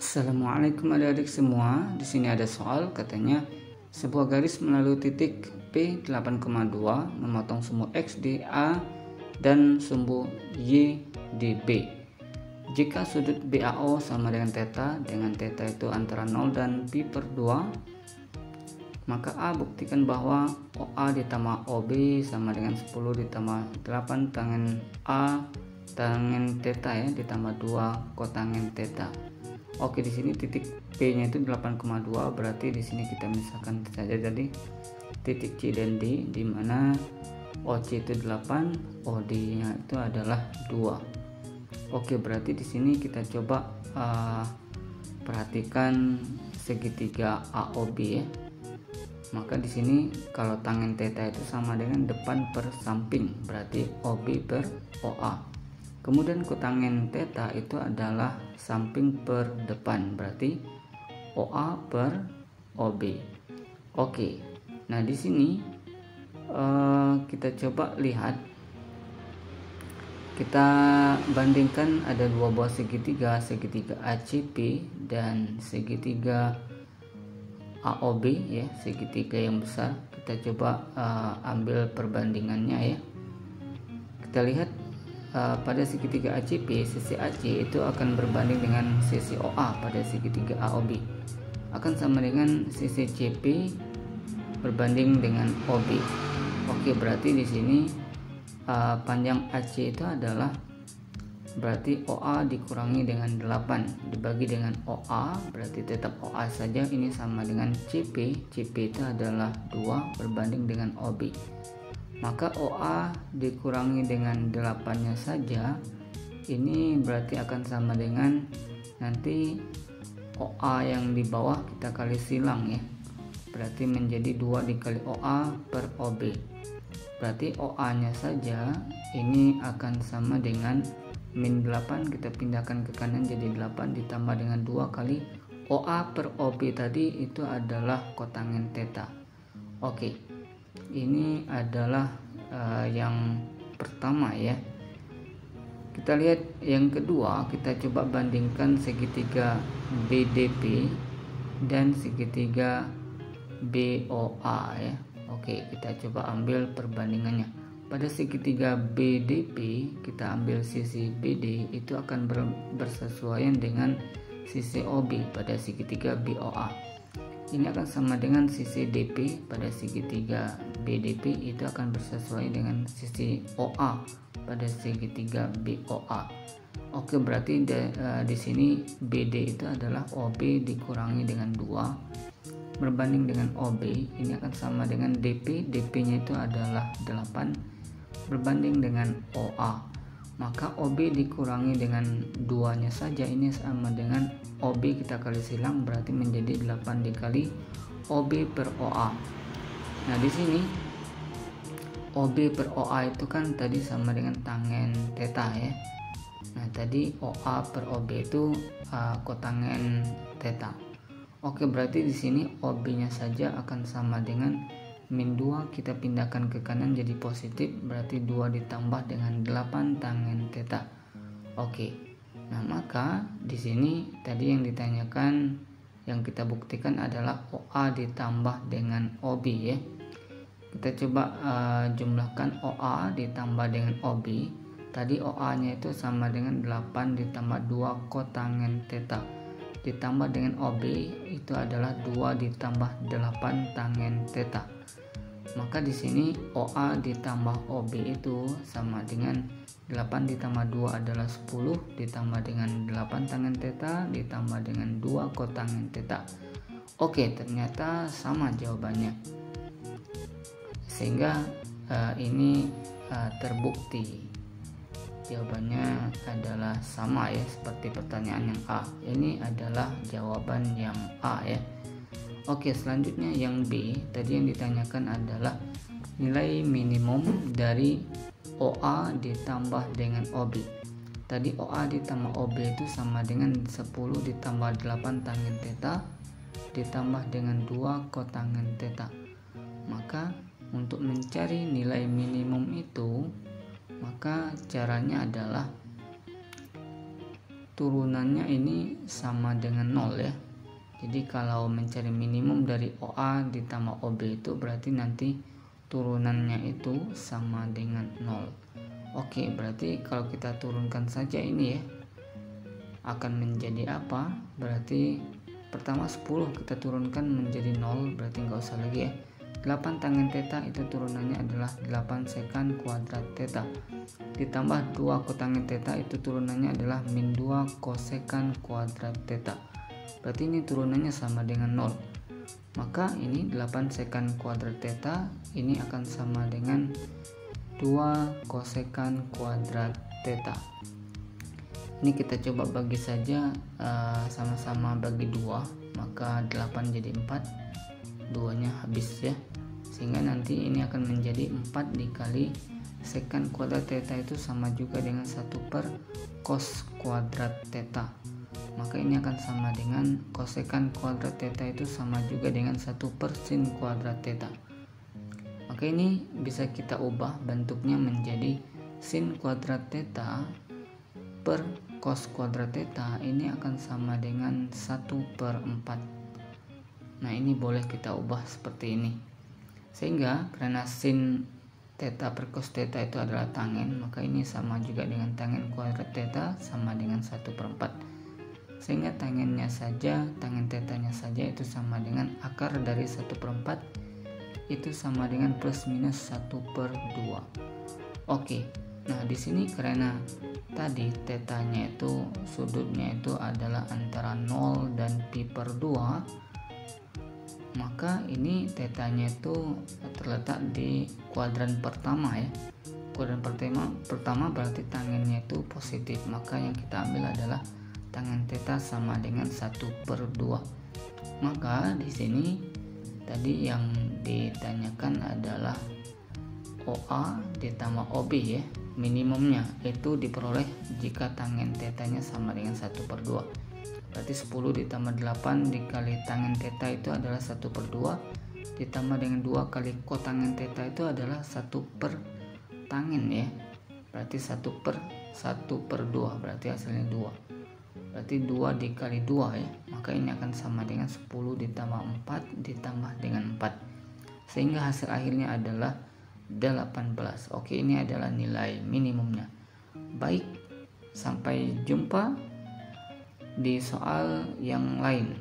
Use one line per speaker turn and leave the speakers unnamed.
Assalamualaikum adik-adik semua. Di sini ada soal, katanya sebuah garis melalui titik P 8,2 memotong sumbu X di A dan sumbu Y di B. Jika sudut BAO sama dengan theta itu antara 0 dan pi per 2, maka A buktikan bahwa OA ditambah OB sama dengan 10 ditambah 8 tangen A tangen theta ya ditambah 2 kotangen theta. Oke, di sini titik P-nya itu 8,2, berarti di sini kita misalkan saja jadi titik C dan D, di mana OC itu 8, OD-nya itu adalah 2. Oke, berarti di sini kita coba perhatikan segitiga AOB ya. Maka di sini kalau tangen theta itu sama dengan depan per samping, berarti OB per OA. Kemudian kotangen theta itu adalah samping per depan, berarti OA per OB. Oke, nah di sini kita coba lihat, kita bandingkan ada dua buah segitiga ACP dan segitiga AOB ya, segitiga yang besar. Kita coba ambil perbandingannya ya. Kita lihat pada segitiga ACP, sisi AC itu akan berbanding dengan sisi OA pada segitiga AOB, akan sama dengan sisi CP berbanding dengan OB. Oke, berarti di sini panjang AC itu adalah berarti OA dikurangi dengan 8 dibagi dengan OA, berarti tetap OA saja, ini sama dengan CP. CP itu adalah 2 berbanding dengan OB. Maka OA dikurangi dengan 8-nya saja, ini berarti akan sama dengan nanti OA yang di bawah kita kali silang ya, berarti menjadi 2 dikali OA per OB. Berarti OA nya saja ini akan sama dengan min 8, kita pindahkan ke kanan jadi 8 ditambah dengan 2 kali OA per OB tadi, itu adalah kotangen theta. Oke, ini adalah yang pertama ya. Kita lihat yang kedua, kita coba bandingkan segitiga BDP dan segitiga BOA ya. Oke, kita coba ambil perbandingannya. Pada segitiga BDP kita ambil sisi BD, itu akan bersesuaian dengan sisi OB pada segitiga BOA. Ini akan sama dengan sisi DP pada segitiga BDP, itu akan bersesuaian dengan sisi OA pada segitiga BOA. Oke, berarti di sini BD itu adalah OB dikurangi dengan 2 berbanding dengan OB, ini akan sama dengan DP. DP-nya itu adalah 8 berbanding dengan OA. Maka OB dikurangi dengan 2-nya saja, ini sama dengan OB kita kali silang, berarti menjadi 8 dikali OB per OA. Nah di sini OB per OA itu kan tadi sama dengan tangen theta ya. Nah tadi OA per OB itu kotangen theta. Oke, berarti di sini OB-nya saja akan sama dengan min 2, kita pindahkan ke kanan jadi positif, berarti 2 ditambah dengan 8 tangen theta. Oke, nah maka di sini tadi yang ditanyakan, yang kita buktikan adalah OA ditambah dengan OB ya. Kita coba jumlahkan OA ditambah dengan OB. Tadi OA nya itu sama dengan 8 ditambah 2 kotangen theta ditambah dengan OB itu adalah 2 ditambah 8 tangen theta. Maka di sini OA ditambah OB itu sama dengan 8 ditambah 2 adalah 10 ditambah dengan 8 tangen theta ditambah dengan 2 kotangen theta. Oke, ternyata sama jawabannya. Sehingga ini terbukti jawabannya adalah sama ya, seperti pertanyaan yang A. Ini adalah jawaban yang A ya. Oke, selanjutnya yang B. Tadi yang ditanyakan adalah nilai minimum dari OA ditambah dengan OB. Tadi OA ditambah OB itu sama dengan 10 ditambah 8 tangen theta ditambah dengan 2 kotangen theta. Maka untuk mencari nilai minimum itu, maka caranya adalah turunannya ini sama dengan 0 ya. Jadi kalau mencari minimum dari OA ditambah OB itu berarti nanti turunannya itu sama dengan 0. Oke, berarti kalau kita turunkan saja ini ya, akan menjadi apa? Berarti pertama 10 kita turunkan menjadi 0, berarti nggak usah lagi ya. 8 tangen theta itu turunannya adalah 8 sekan kuadrat theta, ditambah 2 kotangen theta itu turunannya adalah min 2 kosekan kuadrat theta. Berarti ini turunannya sama dengan 0. Maka ini 8 sekan kuadrat theta ini akan sama dengan 2 kosekan kuadrat theta. Ini kita coba bagi saja, sama-sama bagi 2, maka 8 jadi 4, 2 nya habis ya, sehingga nanti ini akan menjadi 4 dikali sekan kuadrat theta itu sama juga dengan 1 per cos kuadrat theta. Maka ini akan sama dengan kosekan kuadrat theta itu sama juga dengan 1 per sin kuadrat theta. Maka ini bisa kita ubah bentuknya menjadi sin kuadrat theta per cos kuadrat theta, ini akan sama dengan 1 per 4. Nah ini boleh kita ubah seperti ini, sehingga karena sin theta per cos theta itu adalah tangen, maka ini sama juga dengan tangen kuadrat theta sama dengan 1 per 4, sehingga tangennya saja, tangen tetanya saja itu sama dengan akar dari 1 per 4 itu sama dengan plus minus 1 per 2. Oke, nah di sini karena tadi tetanya itu sudutnya itu adalah antara 0 dan pi per 2, maka ini tetanya itu terletak di kuadran pertama ya. Kuadran pertama berarti tangennya itu positif, maka yang kita ambil adalah tangen theta sama dengan 1 per 2. Maka di sini tadi yang ditanyakan adalah OA ditambah OB ya, minimumnya itu diperoleh jika tangen tetanya sama dengan 1 per 2. Berarti 10 ditambah 8 dikali tangen theta itu adalah 1 per 2, ditambah dengan 2 kali kotangen theta itu adalah 1 per tangen ya. Berarti 1 per 2, berarti hasilnya 2. Berarti 2 dikali 2 ya, maka ini akan sama dengan 10 ditambah 4 ditambah dengan 4, sehingga hasil akhirnya adalah 18. Oke, ini adalah nilai minimumnya. Baik, sampai jumpa di soal yang lain.